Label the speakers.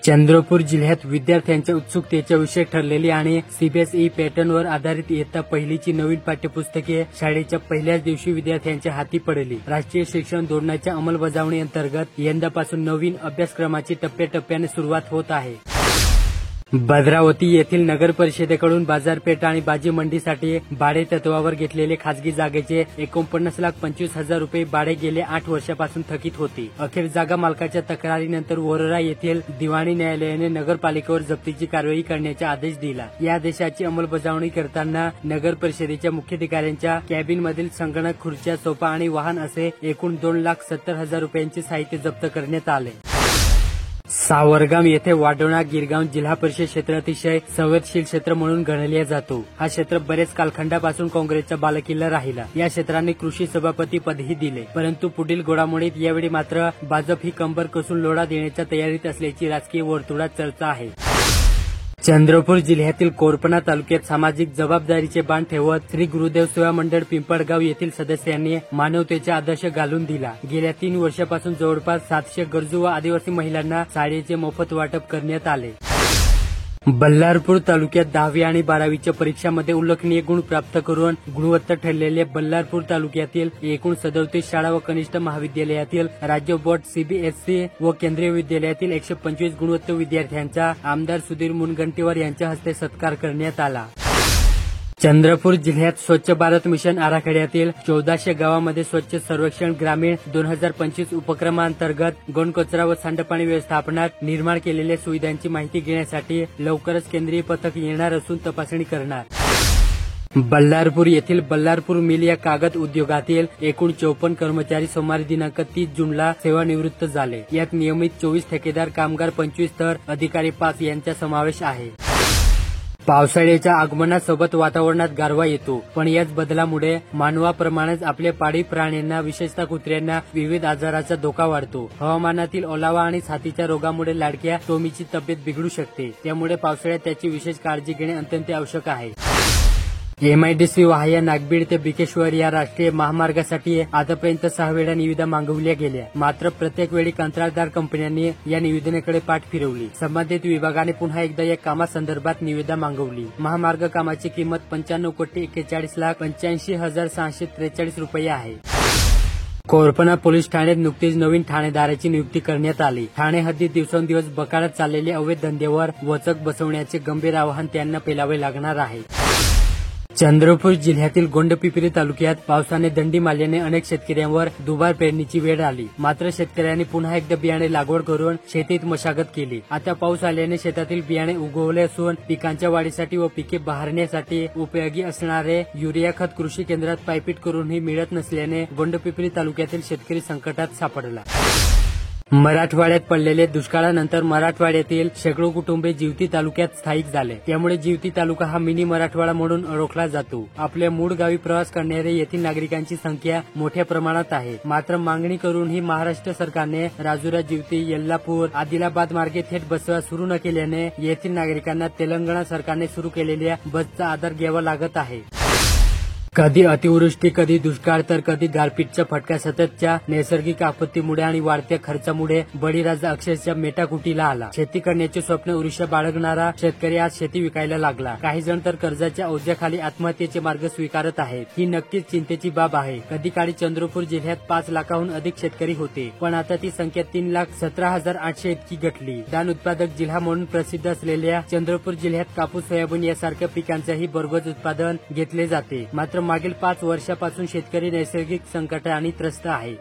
Speaker 1: चंद्रपूर जिल्ह्यात विद्यार्थ्यांच्या उत्सुकतेचा विषय ठरलेली आणि सीबीएसई पॅटर्नवर आधारित इयत्ता पहिलीची नवीन पाठ्यपुस्तके शाळेच्या पहिल्याच दिवशी विद्यार्थ्यांच्या हाती पडली। राष्ट्रीय शिक्षण धोरणाच्या अंमलबजावणी अंतर्गत यंदापासून नवीन अभ्यासक्रमाची टप्प्याटप्प्याने सुरुवात होत आहे। भद्रावती येथील नगर परिषदेकडून बाजारपेठ आणि भाजी मंडीसाठी भाडे तत्वावर घेतलेले खासगी जागेचे 49,25,000 रुपये भाडे गेले 8 वर्षापासून थकीत होते। अखेर जागा मालकाच्या तक्रारीनंतर वरोरा येथील दिवाणी न्यायालयाने नगरपालिकेवर जप्तीची कारवाई करण्याचा आदेश दिला। या आदेशाची अंमलबजावणी करताना नगर परिषदेच्या मुख्याधिकाऱ्यांच्या कॅबिनमधील संगणक, खुर्च्या, सोफा आणि वाहन असे एकूण 2,70,000 रुपयांचे साहित्य जप्त करण्यात आले। सावरगाम येथे वाढोणा गिरगाव जिल्हा परिषद क्षेत्र अतिशय संवेदनशील क्षेत्र म्हणून गणले जातो। हा क्षेत्र बरेच कालखंडापासून काँग्रेसचा बालेकिल्ला राहिला। या क्षेत्राने कृषी सभापती पदही दिले, परंतु पुढील घडामोडीत यावेळी मात्र भाजप ही कंबर कसून लोढा देण्याच्या तयारीत असल्याची राजकीय वर्तुळात चर्चा आहे। चंद्रपूर जिल्ह्यातील कोरपणा तालुक्यात सामाजिक जबाबदारीचे बाण ठेवत श्री गुरुदेव सेवा मंडळ पिंपळगाव येथील सदस्यांनी मानवतेचा आदर्श घालून दिला। गेल्या 3 वर्षापासून जवळपास 700 गरजू व आदिवासी महिलांना साडीचे मोफत वाटप करण्यात आले। बल्लारपूर तालुक्यात 10वी आणि 12वीच्या परीक्षांमध्ये उल्लेखनीय गुण प्राप्त करून गुणवत्ता ठरलेल्या बल्लारपूर तालुक्यातील एकूण 37 शाळा व कनिष्ठ महाविद्यालयातील राज्य बोर्ड, सीबीएसई व केंद्रीय विद्यालयातील 125 गुणवत्ता विद्यार्थ्यांचा आमदार सुधीर मुनगंटीवार यांच्या हस्ते सत्कार करण्यात आला। चंद्रपूर जिल्ह्यात स्वच्छ भारत मिशन आराखड्यातील 1400 गावांमध्ये स्वच्छ सर्वेक्षण ग्रामीण 2025 उपक्रमांतर्गत घनकचरा व सांडपाणी व्यवस्थापनात निर्माण केलेल्या सुविधांची माहिती घेण्यासाठी लवकरच केंद्रीय पथक येणार असून तपासणी करणार। बल्लारपूर येथील बल्लारपूर मिल या कागद उद्योगातील एकूण 54 कर्मचारी सोमवारी दिनांक 30 जूनला सेवानिवृत्त झाले। यात नियमित 24 ठेकेदार कामगार 25 तर अधिकारी 5 यांचा समावेश आहे। पावसाळ्याच्या आगमनासोबत वातावरणात गारवा येतो, पण याच बदलामुळे मानवाप्रमाणेच आपल्या पाळीव प्राण्यांना, विशेषतः कुत्र्यांना विविध आजाराचा धोका वाढतो। हवामानातील ओलावा आणि साथीच्या रोगामुळे लाडक्या टॉमीची तब्येत बिघडू शकते, त्यामुळे पावसाळ्यात त्याची विशेष काळजी घेणे अत्यंत आवश्यक आहे। MIDC वाह्य नागबीड ते बिकेश्वर या राष्ट्रीय महामार्गासाठी आतापर्यंत 6 वेळा निविदा मागवल्या गेल्या, मात्र प्रत्येक वेळी कंत्राटदार कंपन्यांनी या निविदेकडे पाठ फिरवली। संबंधित विभागाने पुन्हा एकदा या कामासंदर्भात निविदा मागवली। महामार्ग कामाची किंमत 95,85,85,643 रुपये आहे। कोरपणा पोलीस ठाण्यात नुकतीच नवीन ठाणेदाराची नियुक्ती करण्यात आली। ठाणे हद्दीत दिवसेंदिवस बकाळत चाललेले अवैध धंद्यावर वचक बसवण्याचे गंभीर आव्हान त्यांना पेलावे लागणार आहे। चंद्रपूर जिल्ह्यातील गोंडपिंपरी तालुक्यात पावसाने दंडी मारल्याने अनेक शेतकऱ्यांवर दुबार पेरणीची वेळ आली, मात्र शेतकऱ्यांनी पुन्हा एकदा बियाणे लागवड करून शेतीत मशागत केली। आता पाऊस आल्याने शेतातील बियाणे उगवले असून पिकांच्या वाढीसाठी व पिके बहरण्यासाठी उपयोगी असणारे युरिया खत कृषी केंद्रात पायपीट करूनही मिळत नसल्याने गोंडपिंपरी तालुक्यातील शेतकरी संकटात सापडला। मराठवाड्यात पडलेल्या दुष्काळानंतर मराठवाड्यातील शेकडो कुटुंबे जिवती तालुक्यात स्थायिक झाले, त्यामुळे जिवती तालुका हा मिनी मराठवाडा म्हणून ओळखला जातो। आपल्या मूळ गावी प्रवास करणारे येथील नागरिकांची संख्या मोठ्या प्रमाणात आहे, मात्र मागणी करूनही महाराष्ट्र सरकारने राजुरा, जिवती, यल्लापूर, आदिलाबाद मार्गे थेट बससेवा सुरू न केल्याने येथील नागरिकांना तेलंगणा सरकारने सुरू केलेल्या बसचा आधार घ्यावा लागत आहे। कधी अतिवृष्टी, कधी दुष्काळ तर कधी गारपीटचा फटका। सततच्या नैसर्गिक आपत्तीमुळे आणि वाढत्या खर्चामुळे बळीराजा अक्षरशः मेटाकुटीला आला। शेती करण्याचे स्वप्न उरिष्या बाळगणारा शेतकरी आज शेती विकायला लागला। काही जण तर कर्जाच्या ओझ्याखाली आत्महत्येचे मार्ग स्वीकारत आहेत। ही नक्कीच चिंतेची बाब आहे। कधी काळी चंद्रपूर जिल्ह्यात 5 लाखाहून अधिक शेतकरी होते, पण आता ती संख्या 3,17,800 इतकी घटली। धान उत्पादक जिल्हा म्हणून प्रसिद्ध असलेल्या चंद्रपूर जिल्ह्यात कापूस, सोयाबीन यासारख्या पिकांचेही भरघोस उत्पादन घेतले जाते, मात्र मागील 5 वर्षापासून शेतकरी नैसर्गिक संकटाने त्रस्त आहे।